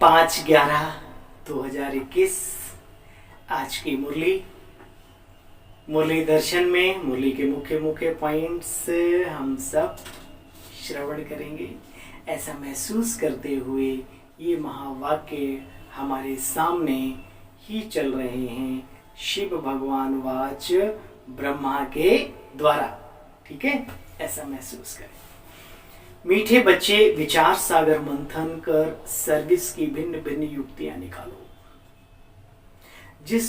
5/11/2021 आज की मुरली दर्शन में मुरली के मुख्य मुख्य पॉइंट्स हम सब श्रवण करेंगे। ऐसा महसूस करते हुए ये महावाक्य हमारे सामने ही चल रहे हैं, शिव भगवान वाच ब्रह्मा के द्वारा। ठीक है, ऐसा महसूस करें। मीठे बच्चे विचार सागर मंथन कर सर्विस की भिन्न भिन्न युक्तियां निकालो, जिससे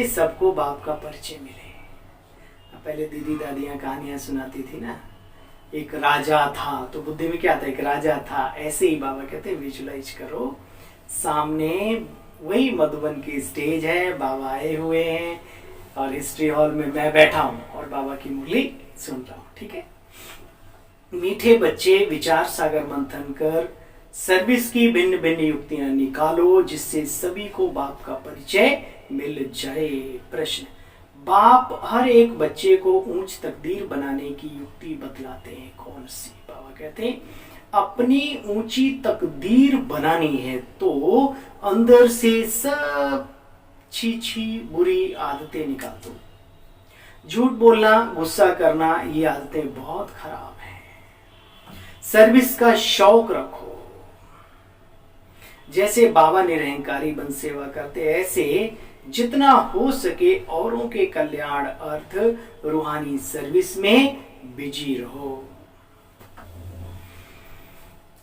सबको बाप का परिचय मिले। पहले दीदी दादियां कहानियां सुनाती थी ना, एक राजा था, तो बुद्धि में क्या था, एक राजा था। ऐसे ही बाबा कहते हैं विजुलाइज करो, सामने वही मधुबन की स्टेज है, बाबा आए हुए हैं और हिस्ट्री हॉल में मैं बैठा हूं और बाबा की मुरली सुन रहा हूं। ठीक है, मीठे बच्चे विचार सागर मंथन कर सर्विस की भिन्न भिन्न युक्तियां निकालो, जिससे सभी को बाप का परिचय मिल जाए। प्रश्न, बाप हर एक बच्चे को ऊंच तकदीर बनाने की युक्ति बतलाते हैं, कौन सी? बाबा कहते हैं अपनी ऊंची तकदीर बनानी है तो अंदर से सब छी बुरी आदतें निकाल दो। झूठ बोलना, गुस्सा करना, ये आदतें बहुत खराब हैं। सर्विस का शौक रखो। जैसे बाबा निरहंकारी बन सेवा करते, ऐसे जितना हो सके औरों के कल्याण अर्थ रूहानी सर्विस में बिजी रहो।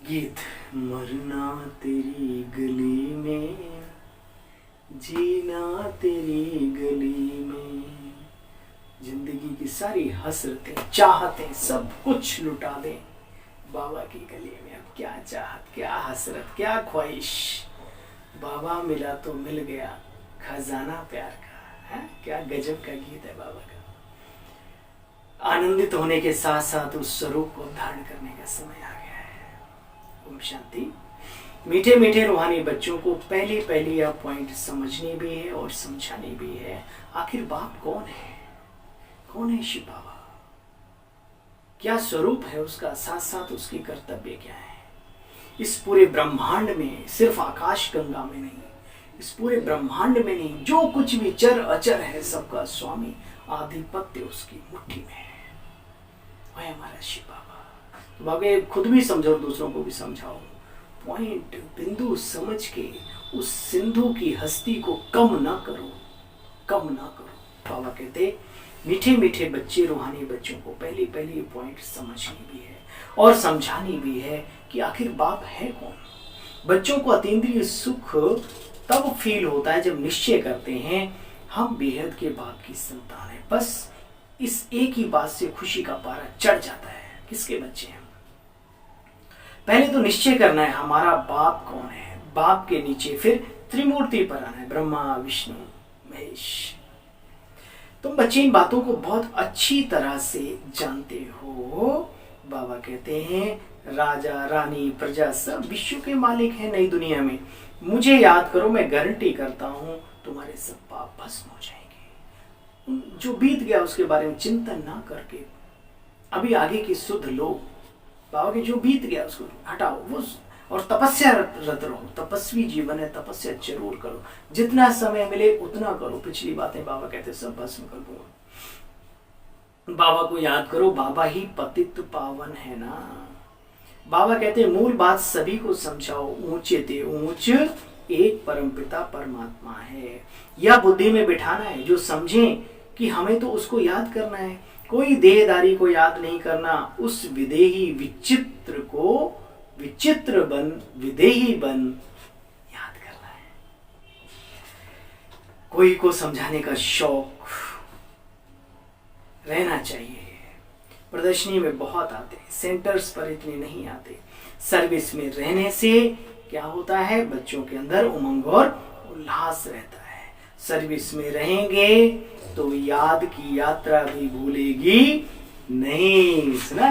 गीत, मरना तेरी गली में, जीना तेरी गली में, जिंदगी की सारी हसरतें चाहतें सब कुछ लुटा दें बाबा की गली में। अब क्या चाहत, क्या हसरत, क्या ख्वाहिश, बाबा मिला तो मिल गया, खजाना प्यार का है। क्या गजब का गीत है बाबा का। आनंदित होने के साथ साथ उस स्वरूप को धारण करने का समय आ गया है। ओम शांति। मीठे मीठे रूहानी बच्चों को पहले यह पॉइंट समझनी भी है और समझानी भी है। आखिर बाप कौन है? कौन है शिव बाबा? क्या स्वरूप है उसका, साथ साथ उसकी कर्तव्य क्या है? इस पूरे ब्रह्मांड में, सिर्फ आकाश गंगा में नहीं, इस पूरे ब्रह्मांड में नहीं, जो कुछ भी चर अचर है सबका स्वामी, आधिपत्य उसकी मुट्ठी में है। वह हमारा शिव बाबा। तो बाबा खुद भी समझो और दूसरों को भी समझाओ। पॉइंट बिंदु समझ के उस सिंधु की हस्ती को कम ना करो, कम ना करो। बाबा कहते मीठे मीठे बच्चे रूहानी बच्चों को पहले ये पॉइंट समझनी भी है और समझानी भी है कि आखिर बाप है कौन। बच्चों को अतीन्द्रिय सुख तब फील होता है जब निश्चय करते हैं हम बेहद के बाप की संतान है। बस इस एक ही बात से खुशी का पारा चढ़ जाता है। किसके बच्चे हैं? पहले तो निश्चय करना है हमारा बाप कौन है। बाप के नीचे फिर त्रिमूर्ति पर आना है, ब्रह्मा विष्णु महेश। तुम बच्चे इन बातों को बहुत अच्छी तरह से जानते हो। बाबा कहते हैं राजा रानी प्रजा सब विश्व के मालिक हैं नई दुनिया में। मुझे याद करो, मैं गारंटी करता हूं तुम्हारे सब पाप भस्म हो जाएंगे। जो बीत गया उसके बारे में चिंतन ना करके अभी आगे की सुध लो। बाबा के जो बीत गया उसको हटाओ वो, और तपस्या रत रहो। तपस्वी जीवन है, तपस्या जरूर करो। जितना समय मिले उतना करो। पिछली बातें बाबा कहते सब भस्म कर दो। बाबा को याद करो, बाबा ही पतित पावन है ना। बाबा कहते मूल बात सभी को समझाओ, ऊंचे ते ऊंच एक परमपिता परमात्मा है। यह बुद्धि में बिठाना है, जो समझे कि हमें तो उसको याद करना है। कोई देहदारी को याद नहीं करना, उस विदेही विचित्र को विचित्र बन, विदेही बन याद करना है। कोई को समझाने का शौक रहना चाहिए। प्रदर्शनी में बहुत आते, सेंटर्स पर इतने नहीं आते। सर्विस में रहने से क्या होता है, बच्चों के अंदर उमंग और उल्लास रहता है। सर्विस में रहेंगे तो याद की यात्रा भी भूलेगी नहीं। सुना,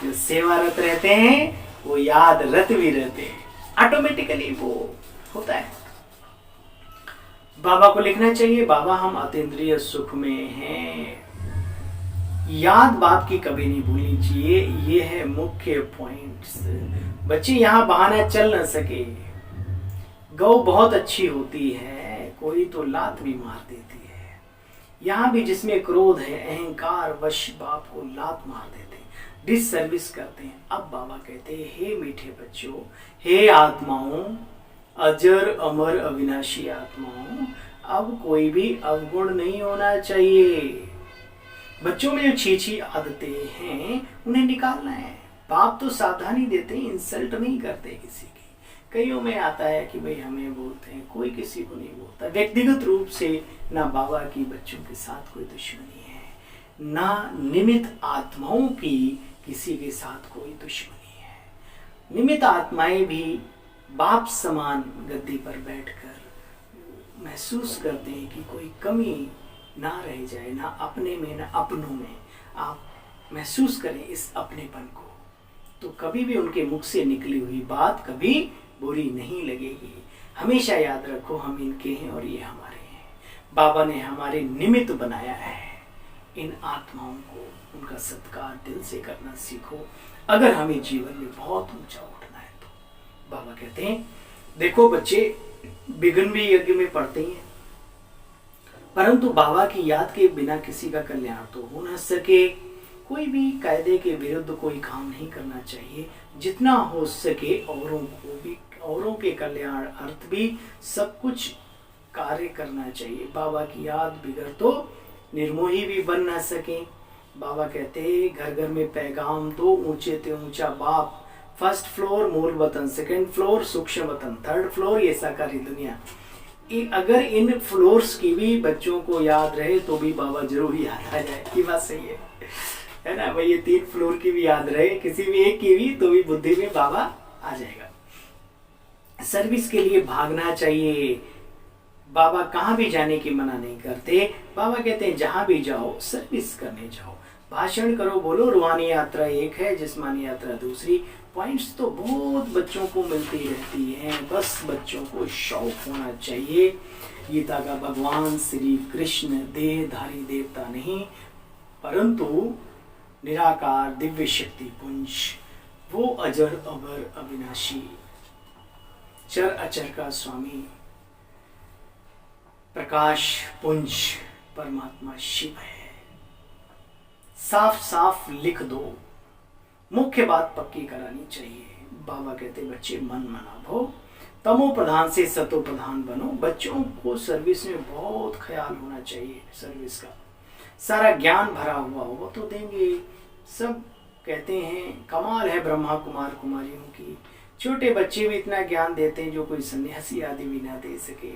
जो सेवारत रहते हैं वो याद रत भी रहते हैं, ऑटोमेटिकली वो होता है। बाबा को लिखना चाहिए, बाबा हम अतीन्द्रिय सुख में हैं। याद बाप की कभी नहीं भूलनी चाहिए। ये है मुख्य पॉइंट्स। बच्चे यहाँ बहाना चल न सके। गौ बहुत अच्छी होती है, कोई तो लात भी मार देती है। यहाँ भी जिसमें क्रोध है, अहंकार वश बाप को लात मार देते हैं, डिस सर्विस करते हैं। अब बाबा कहते हैं, हे मीठे बच्चों, हे आत्माओं, अजर अमर अविनाशी आत्माओं, अब कोई भी अवगुण नहीं होना चाहिए। बच्चों में जो छी आदतें हैं उन्हें निकालना है। बाप तो सावधानी देते हैं, इंसल्ट नहीं करते किसी की। कईयों में आता है कि भाई हमें बोलते हैं, कोई किसी को नहीं बोलता। व्यक्तिगत रूप से ना बाबा की बच्चों के साथ कोई दुश्मनी है, ना निमित्त आत्माओं की किसी के साथ कोई दुश्मनी है। निमित्त आत्माएं भी बाप समान गद्दी पर बैठकर महसूस करते हैं कि कोई कमी ना रह जाए, ना अपने में ना अपनों में। आप महसूस करें इस अपनेपन को, तो कभी भी उनके मुख से निकली हुई बात कभी बुरी नहीं लगेगी। हमेशा याद रखो, हम इनके हैं और ये हमारे हैं। बाबा ने हमारे निमित्त बनाया है। इन आत्माओं को, उनका सत्कार दिल से करना सीखो, अगर हमें जीवन में बहुत ऊंचा उठना है तो। बाबा कहते हैं, देखो बच्चे, विघ्न भी यज्ञ में पड़ते हैं, परंतु बाबा की याद के बिना किसी का कल्याण तो हो न सके। कोई भी कायदे के विरुद्ध कोई काम नहीं करना चाहिए। जितना हो सके औरों को भी, औरों के कल्याण अर्थ भी सब कुछ कार्य करना चाहिए। बाबा की याद बिगड़ तो निर्मोही भी बन ना सके। बाबा कहते हैं, घर घर में पैगाम दो, ऊंचे ते ऊंचा बाप। फर्स्ट फ्लोर मूल वतन, सेकंड फ्लोर सूक्ष्म वतन, थर्ड फ्लोर ये साकारी दुनिया। अगर इन फ्लोर्स की भी बच्चों को याद रहे तो भी बाबा जरूर याद आ जाए। ये बात सही है ना भाई? ये 3 फ्लोर की भी याद रहे, किसी भी एक की भी, तो भी बुद्धि में बाबा आ जाएगा। सर्विस के लिए भागना चाहिए। बाबा कहाँ भी जाने की मना नहीं करते। बाबा कहते हैं, जहां भी जाओ सर्विस करने जाओ, भाषण करो, बोलो। रूहानी यात्रा एक है, जिस्मानी यात्रा दूसरी। पॉइंट्स तो बहुत बच्चों को मिलती रहती हैं, बस बच्चों को शौक होना चाहिए। गीता का भगवान श्री कृष्ण देहधारी देवता नहीं, परंतु निराकार दिव्य शक्ति पुंज, वो अजर अमर अविनाशी चर अचर का स्वामी प्रकाश पुंज परमात्मा शिव है। साफ साफ लिख दो, मुख्य बात पक्की करानी चाहिए। बाबा कहते, बच्चे मन मना भो, तमो प्रधान से सतो प्रधान बनो। बच्चों को सर्विस में बहुत ख्याल होना चाहिए। सर्विस का सारा ज्ञान भरा हुआ हो तो देंगे। सब कहते हैं कमाल है ब्रह्मा कुमार कुमारियों की। छोटे बच्चे भी इतना ज्ञान देते हैं जो कोई सन्यासी आदि भी ना दे सके।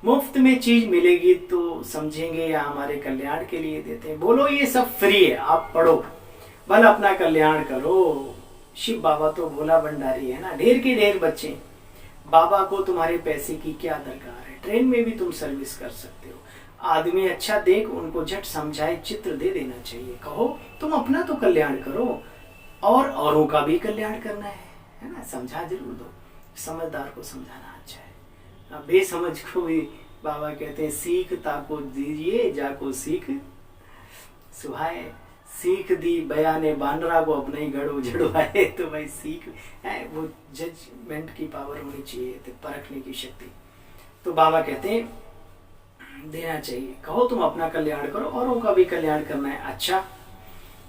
मुफ्त में चीज मिलेगी तो समझेंगे या हमारे कल्याण के लिए देते हैं। बोलो ये सब फ्री है, आप पढ़ो, भला अपना कल्याण करो। शिव बाबा तो भोला भंडारी है ना। ढेर के ढेर बच्चे, बाबा को तुम्हारे पैसे की क्या दरकार है। ट्रेन में भी तुम सर्विस कर सकते हो। आदमी अच्छा देख, उनको झट समझाए, चित्र दे देना चाहिए। कहो तुम अपना तो कल्याण करो और औरों का भी कल्याण करना है ना। समझा जरूर दो। समझदार को समझाना अच्छा है। बेसमझ को भी बाबा कहते हैं, सीख ताको दीजिए जाको सीख सुहाए। सीख दी बयाने बानरा को अपने ही गढ़ उजड़वाए। तो भाई सीख है, वो जजमेंट की पावर होनी चाहिए, तो परखने की शक्ति। तो बाबा कहते हैं देना चाहिए। कहो तुम अपना कल्याण करो, औरों का भी कल्याण करना है। अच्छा,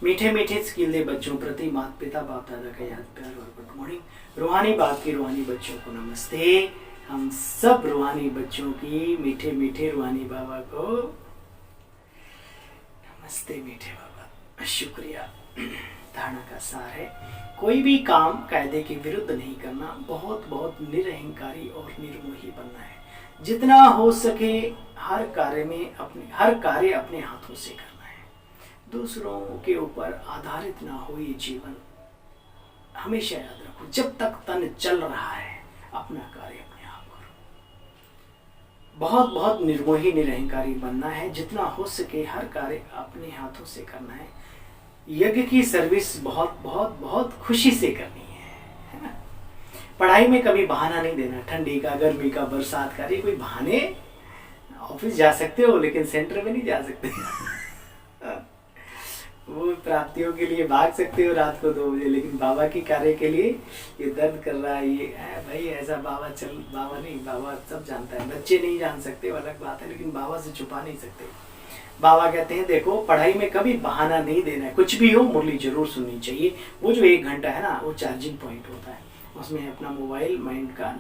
मीठे मीठे स्किले बच्चों प्रति माता पिता बाप दादा का याद प्यार और गुड मॉर्निंग। रूहानी बाप की रूहानी बच्चों को नमस्ते। हम सब रूहानी बच्चों की मीठे मीठे रूहानी बाबा को नमस्ते। मीठे बाबा, शुक्रिया। धारणा का सार है, कोई भी काम कायदे के विरुद्ध नहीं करना, बहुत बहुत निरहंकारी और निर्मोही बनना है। जितना हो सके हर कार्य अपने हाथों से करना है। दूसरों के ऊपर आधारित ना हो ये जीवन। हमेशा याद रखो, जब तक तन चल रहा है अपना कार्य अपने आप करो। बहुत बहुत निर्मोही निरहंकारी बनना है। जितना हो सके हर कार्य अपने हाथों से करना है। यज्ञ की सर्विस बहुत बहुत बहुत खुशी से करनी है ना। पढ़ाई में कभी बहाना नहीं देना। ठंडी का, गर्मी का, बरसात का, ये कोई बहाने। ऑफिस जा सकते हो लेकिन सेंटर में नहीं जा सकते। वो प्राप्तियों के लिए भाग सकते हो रात को 2 बजे, लेकिन बाबा की कार्य के लिए ये दर्द कर रहा है, ये है भाई ऐसा। बाबा नहीं, बाबा सब जानता है, बच्चे नहीं जान सकते वो अलग बात है, लेकिन बाबा से छुपा नहीं सकते। बाबा कहते हैं देखो पढ़ाई में कभी बहाना नहीं देना है, कुछ भी हो मुरली जरूर सुननी चाहिए। वो जो 1 घंटा है ना, वो चार्जिंग पॉइंट होता है, उसमें अपना मोबाइल माइंड का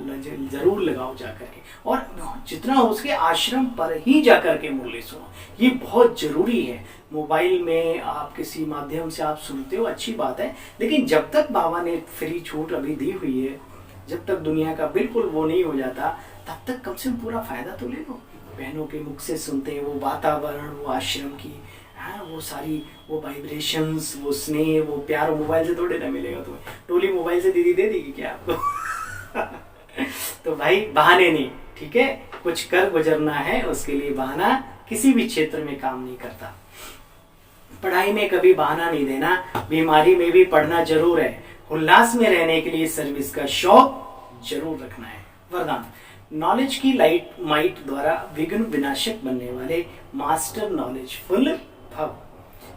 जरूर लगाओ जाकर के, और जितना हो उसके आश्रम पर ही जाकर के मुरली सुनो, ये बहुत जरूरी है। मोबाइल में आप किसी माध्यम से आप सुनते हो, अच्छी बात है, लेकिन जब तक बाबा ने फ्री छूट अभी दी हुई है, जब तक दुनिया का बिल्कुल वो नहीं हो जाता, तब तक कम से कम पूरा फायदा तो ले लो। बहनों के मुख से सुनते हैं वो वातावरण, वो आश्रम की, हाँ, वो सारी वो वाइब्रेशंस, वो स्नेह, वो प्यार मोबाइल से थोड़े ना मिलेगा तुम्हें। टोली मोबाइल से दीदी दे देगी क्या आपको? तो भाई बहाने नहीं, ठीक है, कुछ कर गुजरना है, उसके लिए बहाना किसी भी क्षेत्र में काम नहीं करता। पढ़ाई में कभी बहाना नहीं देना, बीमारी में भी पढ़ना जरूर है, उल्लास में रहने के लिए सर्विस का शौक जरूर रखना है। वरदान, नॉलेज की लाइट माइट द्वारा विघ्न विनाशक बनने वाले मास्टर नॉलेज फुल भव।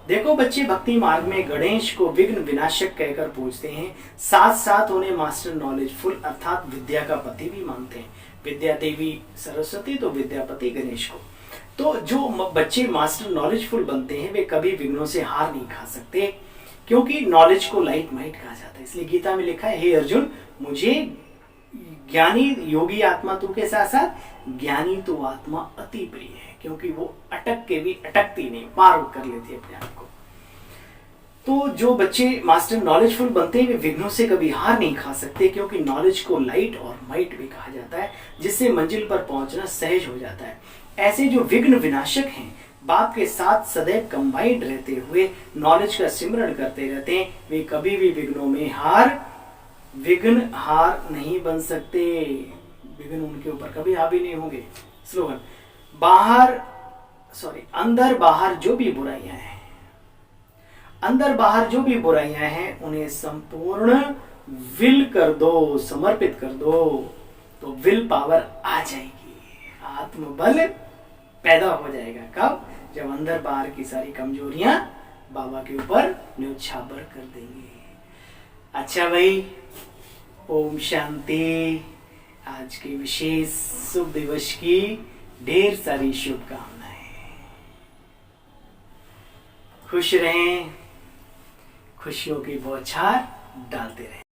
देखो बच्चे भक्ति मार्ग में गणेश को विघ्न विनाशक कहकर पूजते हैं, साथ साथ उन्हें मास्टर नॉलेज फुल अर्थात विद्या का पति भी मानते हैं। विद्या देवी सरस्वती तो विद्यापति गणेश को। तो जो बच्चे मास्टर नॉलेजफुल बनते हैं वे कभी विघ्नों से हार नहीं खा सकते, क्योंकि नॉलेज को लाइट माइट कहा जाता है। इसलिए गीता में लिखा है, हे अर्जुन मुझे ज्ञानी योगी आत्मा तू के साथ साथ ज्ञानी तो आत्मा अति प्रिय है, क्योंकि वो अटक के भी अटकती नहीं, पार कर लेती है अपने आप को। तो जो बच्चे मास्टर नॉलेजफुल बनते हैं वे विघ्नों से कभी हार नहीं खा सकते, क्योंकि नॉलेज को लाइट और माइट भी कहा जाता है, जिससे मंजिल पर पहुंचना सहज हो जाता है। ऐसे जो विघ्न विनाशक हैं, बाप के साथ सदैव कंबाइंड रहते हुए नॉलेज का सिमरण करते रहते हैं, वे कभी भी विघ्नों में विघ्न हार नहीं बन सकते। विघ्न उनके ऊपर कभी हावी नहीं होंगे। स्लोगन, अंदर बाहर जो भी बुराइयां हैं, अंदर बाहर जो भी बुराइयां हैं उन्हें संपूर्ण विल कर दो, समर्पित कर दो, तो विल पावर आ जाएगी, आत्मबल पैदा हो जाएगा। कब? जब अंदर बाहर की सारी कमजोरियां बाबा के ऊपर न्योछावर कर देंगे। अच्छा भाई, ओम शांति। आज के विशेष शुभ दिवस की ढेर सारी शुभकामनाएं। खुश रहें, खुशियों की बौछार डालते रहें।